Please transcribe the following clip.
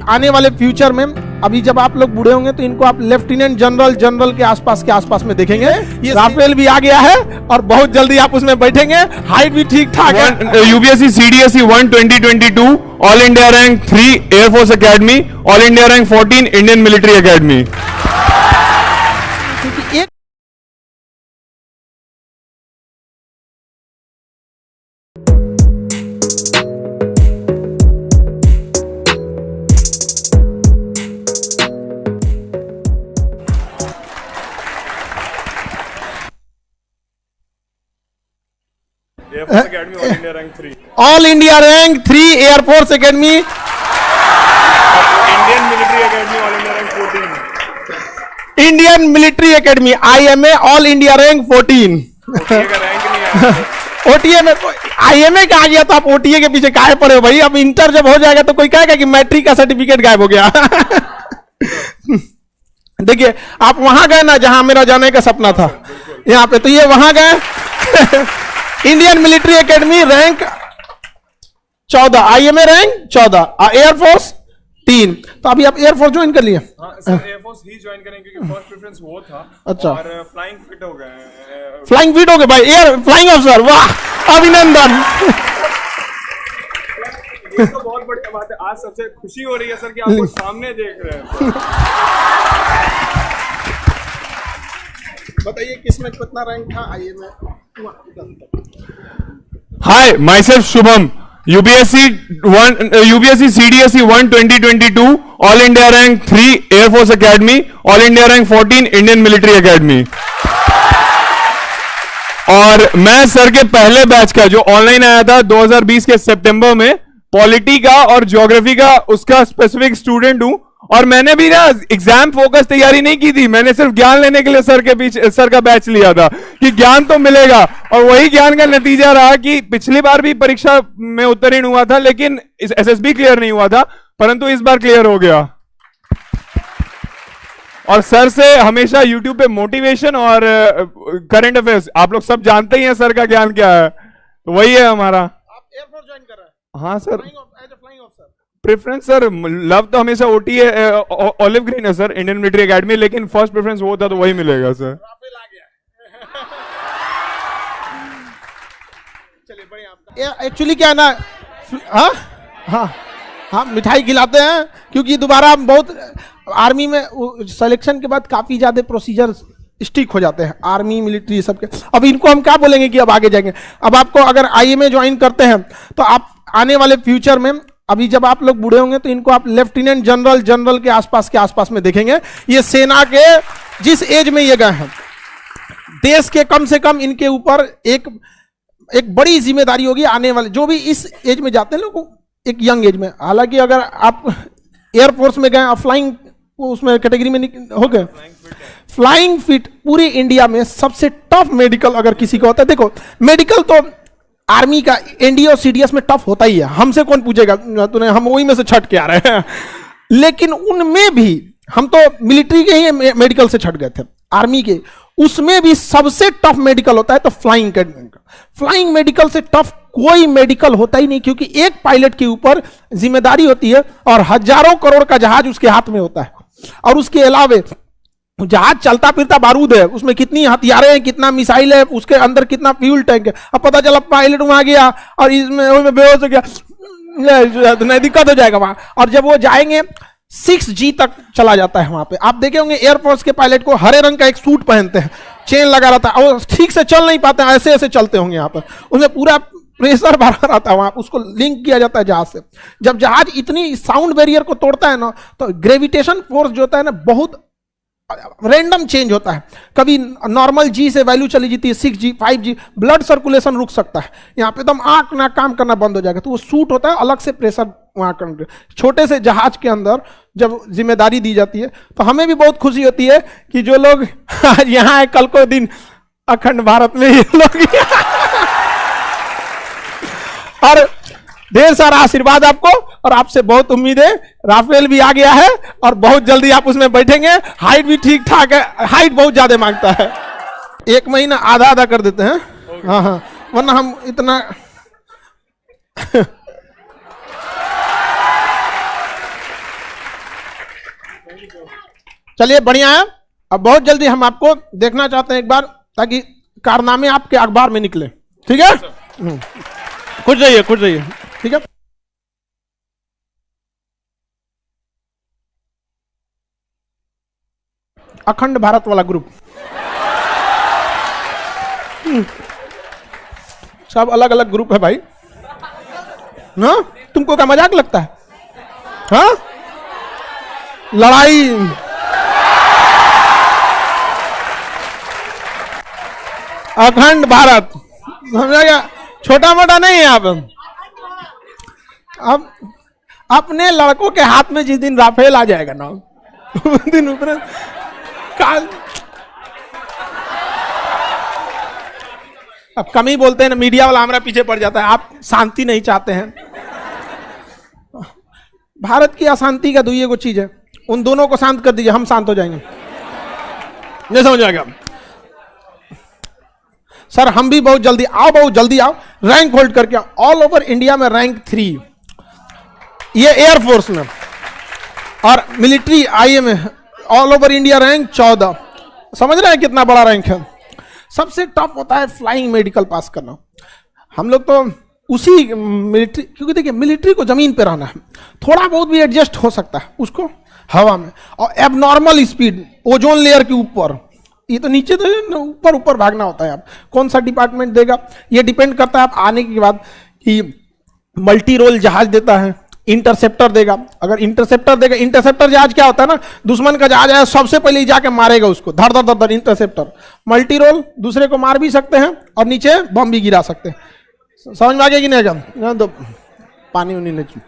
आने वाले फ्यूचर में, अभी जब आप लोग बूढ़े होंगे तो इनको आप लेफ्टिनेंट जनरल के आसपास में देखेंगे। ये राफेल भी आ गया है और बहुत जल्दी आप उसमें बैठेंगे। हाइट भी ठीक ठाक है। UPSC CDSE 1 2022 all India rank 3 air force academy, all India rank 14 Indian military academy. All India rank 3 air force academy, Indian military academy all India rank 14, Indian military academy IMA all India rank 14। OTA में IMA का आ गया तो आप OTA के पीछे काहे पड़े हो भाई? अब इंटर जब हो जाएगा तो कोई कहेगा कि मैट्रिक का सर्टिफिकेट गायब हो गया। देखिए आप वहां गए ना जहां मेरा जाने का सपना था, यहाँ पे, तो ये वहां गए। Indian military academy rank 14, IMA rank 14, air force 3। तो अभी आप एयरफोर्स ज्वाइन कर लिए? एयरफोर्स ही ज्वाइन करेंगे क्योंकि फर्स्ट प्रेफरेंस वो था। अच्छा, और फ्लाइंग फिट हो गए। फ्लाइंग फिट हो गए भाई, एयर फ्लाइंग ऑफिसर, वाह अभिनंदन। ये तो बहुत बढ़िया बात है। आज सबसे खुशी हो रही है सर कि आपको सामने देख रहे हैं। बताइए किसमें कितना रैंक था IMA? Hi, myself Shubham, UPSC CDSE 1 2022 All India Rank 3 Air Force Academy, All India Rank 14 Indian Military Academy। और मैं सर के पहले बैच का जो ऑनलाइन आया था 2020 के सितंबर में, पॉलिटी का और ज्योग्राफी का उसका स्पेसिफिक स्टूडेंट हूं। और मैंने भी ना एग्जाम फोकस तैयारी नहीं की थी, मैंने सिर्फ ज्ञान लेने के लिए सर का बैच लिया था कि ज्ञान तो मिलेगा। और वही ज्ञान का नतीजा रहा कि पिछली बार भी परीक्षा में उत्तीर्ण हुआ था लेकिन एसएसबी क्लियर नहीं हुआ था, परंतु इस बार क्लियर हो गया। और सर से हमेशा यूट्यूब पे मोटिवेशन और करंट अफेयर्स, आप लोग सब जानते ही हैं सर का ज्ञान क्या है, तो वही है हमारा। आप एयरफोर्स ज्वाइन कर रहे हैं? हाँ सर, प्रेफरेंस सर, लव तो हमेशा ओटी है, ऑलिव ग्रीन है सर, इंडियन मिलिट्री एकेडमी, लेकिन फर्स्ट प्रेफरेंस वो था तो वही मिलेगा सर। राफेल आ गया। चलिए बढ़िया। एक्चुअली क्या है ना, हाँ हाँ हाँ, मिठाई खिलाते हैं क्योंकि दोबारा बहुत आर्मी में सिलेक्शन के बाद काफी ज्यादा प्रोसीजर स्टिक हो जाते हैं, आर्मी मिलिट्री सबके। अब इनको हम क्या बोलेंगे कि अब आगे जाएंगे। अब आपको अगर आईएमए ज्वाइन करते हैं तो आप आने वाले फ्यूचर में, अभी जब आप लोग बूढ़े होंगे तो इनको आप लेफ्टिनेंट जनरल के आसपास में देखेंगे। ये सेना के जिस एज में ये गए हैं, देश के कम से कम इनके ऊपर एक बड़ी जिम्मेदारी होगी आने वाले, जो भी इस एज में जाते हैं लोग, एक यंग एज में। हालांकि अगर आप एयरफोर्स में गए, फ्लाइंग उसमें कैटेगरी में हो गए, फ्लाइंग फिट पूरी इंडिया में सबसे टफ मेडिकल अगर किसी का होता है। देखो मेडिकल तो आर्मी का एनडीए और सीडीएस में टफ होता ही है, हमसे कौन पूछेगा, तूने, हम वही में से छट के आ रहे हैं। लेकिन उनमें भी हम तो मिलिट्री के ही मेडिकल से छट गए थे, आर्मी के, उसमें भी सबसे टफ मेडिकल होता है तो फ्लाइंग का। फ्लाइंग मेडिकल से टफ कोई मेडिकल होता ही नहीं, क्योंकि एक पायलट के ऊपर जिम्मेदारी होती है और हजारों करोड़ का जहाज उसके हाथ में होता है। और उसके अलावे जहाज चलता फिरता बारूद है, उसमें कितनी हथियारें हैं, कितना मिसाइल है, उसके अंदर कितना फ्यूल टैंक है। अब पता चला पायलट वहां गया और इसमें बेहोश हो गया, नहीं दिक्कत हो जाएगा वहां। और जब वो जाएंगे 6G तक चला जाता है वहां पे। आप देखे होंगे एयरफोर्स के पायलट को हरे रंग का एक सूट पहनते हैं, चेन लगा रहता है, और ठीक से चल नहीं पाते, ऐसे ऐसे चलते होंगे यहाँ पर। उसमें पूरा प्रेशर भरा रहता है वहां, उसको लिंक किया जाता है जहाज से। जब जहाज इतनी साउंड बैरियर को तोड़ता है ना, तो ग्रेविटेशन फोर्स जो होता है ना, बहुत रैंडम चेंज होता है। कभी नॉर्मल जी से वैल्यू चली जाती है 6G 5G, ब्लड सर्कुलेशन रुक सकता है, यहाँ पे एकदम आंख ना काम करना बंद हो जाएगा। तो वो सूट होता है, अलग से प्रेशर वहां कर। छोटे से जहाज के अंदर जब जिम्मेदारी दी जाती है तो हमें भी बहुत खुशी होती है कि जो लोग यहाँ है, कल को दिन अखंड भारत में ये लोग और ढेर सारा आशीर्वाद आपको, और आपसे बहुत उम्मीद है। राफेल भी आ गया है और बहुत जल्दी आप उसमें बैठेंगे। हाइट भी ठीक ठाक है, हाइट बहुत ज्यादा मांगता है। 1 महीना आधा आधा कर देते हैं, हाँ हाँ, वरना हम इतना चलिए बढ़िया है। अब बहुत जल्दी हम आपको देखना चाहते हैं एक बार, ताकि कारनामे आपके अखबार में निकले। ठीक है, खुश रहिए, खुश रहिए। ठीक है, अखंड भारत वाला ग्रुप, सब अलग अलग ग्रुप है भाई। हाँ, तुमको क्या मजाक लगता है? हाँ, लड़ाई अखंड भारत, समझा क्या? छोटा मोटा नहीं है। अब अपने लड़कों के हाथ में जिस दिन राफेल आ जाएगा ना, उस दिन ऊपर काल। अब कम ही बोलते हैं ना, मीडिया वाला हमारा पीछे पड़ जाता है। आप शांति नहीं चाहते हैं। भारत की अशांति का दुई को चीज है, उन दोनों को शांत कर दीजिए, हम शांत हो जाएंगे। नहीं समझ आएगा सर, हम भी बहुत जल्दी आओ, बहुत जल्दी आओ, रैंक होल्ड करके आओ। ऑल ओवर इंडिया में रैंक 3, ये एयरफोर्स में, और मिलिट्री आईए में ऑल ओवर इंडिया रैंक 14। समझ रहे हैं कितना बड़ा रैंक है? सबसे टफ होता है फ्लाइंग मेडिकल पास करना। हम लोग तो उसी मिलिट्री, क्योंकि देखिए मिलिट्री को जमीन पे रहना है, थोड़ा बहुत भी एडजस्ट हो सकता है उसको हवा में, और एबनॉर्मल स्पीड ओजोन लेयर के ऊपर, ये तो नीचे तो ऊपर ऊपर भागना होता है। आप कौन सा डिपार्टमेंट देगा ये डिपेंड करता है आप आने के बाद, कि मल्टी रोल जहाज देता है, इंटरसेप्टर देगा। अगर इंटरसेप्टर देगा, इंटरसेप्टर जहाज क्या होता है ना, दुश्मन का जहाज है सबसे पहले ही जाके मारेगा उसको, धड़ धड़ धड़ धड़। इंटरसेप्टर मल्टी रोल, दूसरे को मार भी सकते हैं और नीचे बम भी गिरा सकते हैं। समझ में आ गया कि नहीं? तो पानी उनी नहीं